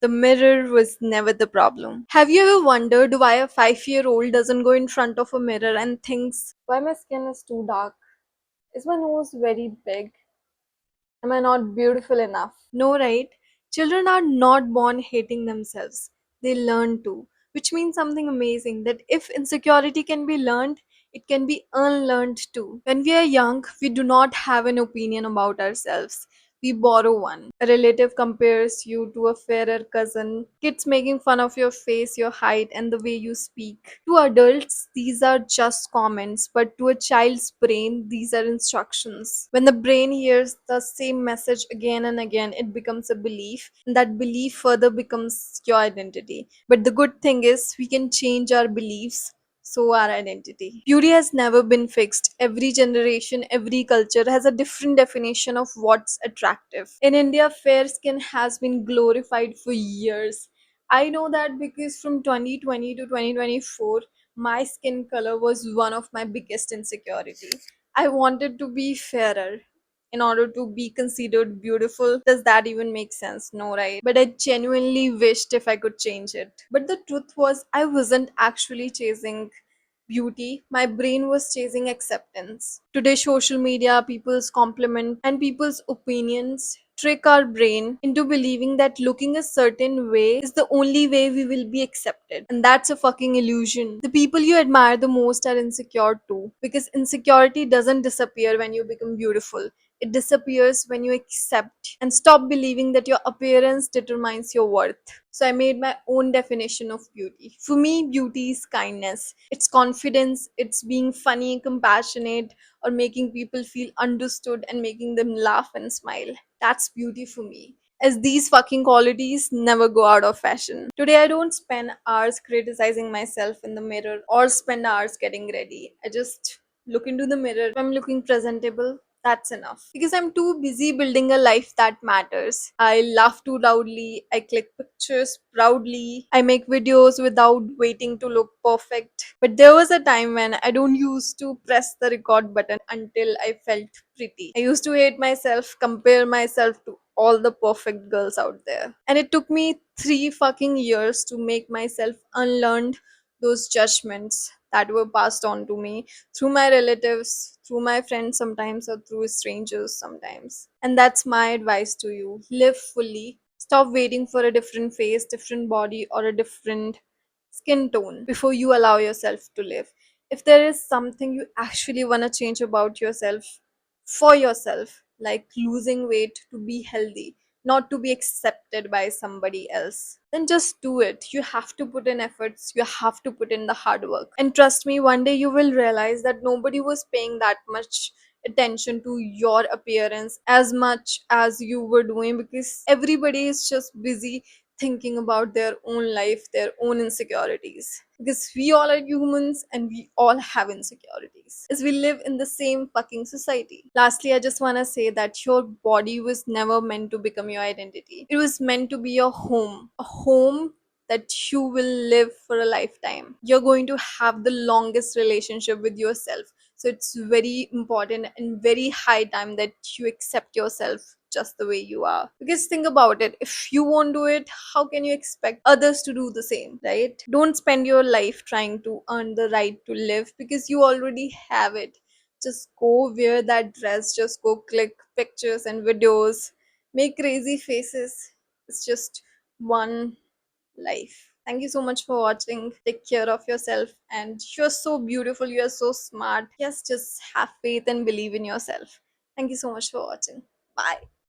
The mirror was never the problem. Have you ever wondered why a 5-year-old doesn't go in front of a mirror and thinks, why my skin is too dark? Is my nose very big? Am I not beautiful enough? No, right? Children are not born hating themselves. They learn to, which means something amazing that if insecurity can be learned, it can be unlearned too. When we are young, we do not have an opinion about ourselves. We borrow one. A relative compares you to a fairer cousin. Kids making fun of your face, your height, and the way you speak. To adults, these are just comments, but to a child's brain, these are instructions. When the brain hears the same message again and again, it becomes a belief, and that belief further becomes your identity. But the good thing is, we can change our beliefs, so our identity. Beauty has never been fixed. Every generation, every culture has a different definition of what's attractive. In India, fair skin has been glorified for years. I know that because from 2020 to 2024, my skin color was one of my biggest insecurity. I wanted to be fairer in order to be considered beautiful. Does that even make sense? No, right? But I genuinely wished if I could change it. But the truth was, I wasn't actually chasing beauty. My brain was chasing acceptance. Today, social media, people's compliment, and people's opinions trick our brain into believing that looking a certain way is the only way we will be accepted. And that's a fucking illusion. The people you admire the most are insecure too. Because insecurity doesn't disappear when you become beautiful. It disappears when you accept and stop believing that your appearance determines your worth. So I made my own definition of beauty. For me, beauty is kindness. It's confidence, it's being funny, compassionate, or making people feel understood and making them laugh and smile. That's beauty for me. As these fucking qualities never go out of fashion. Today, I don't spend hours criticizing myself in the mirror or spend hours getting ready. I just look into the mirror. If I'm looking presentable, that's enough. Because I'm too busy building a life that matters. I laugh too loudly, I click pictures proudly, I make videos without waiting to look perfect. But there was a time when I don't used to press the record button until I felt pretty. I used to hate myself, compare myself to all the perfect girls out there. And it took me 3 fucking years to make myself unlearn those judgments that were passed on to me through my relatives, through my friends sometimes, or through strangers sometimes. And that's my advice to you: live fully. Stop waiting for a different face, different body, or a different skin tone before you allow yourself to live. If there is something you actually want to change about yourself, for yourself, like losing weight to be healthy, not to be accepted by somebody else, then just do it. You have to put in efforts, you have to put in the hard work. And trust me, one day you will realize that nobody was paying that much attention to your appearance as much as you were doing, because everybody is just busy thinking about their own life, their own insecurities. Because we all are humans and we all have insecurities. As we live in the same fucking society. Lastly, I just want to say that your body was never meant to become your identity. It was meant to be your home. A home that you will live for a lifetime. You're going to have the longest relationship with yourself. So it's very important and very high time that you accept yourself just the way you are. Because think about it, if you won't do it, how can you expect others to do the same, right? Don't spend your life trying to earn the right to live because you already have it. Just go wear that dress, just go click pictures and videos, make crazy faces. It's just one life. Thank you so much for watching. Take care of yourself. And you're so beautiful. You're so smart. Yes, just have faith and believe in yourself. Thank you so much for watching. Bye.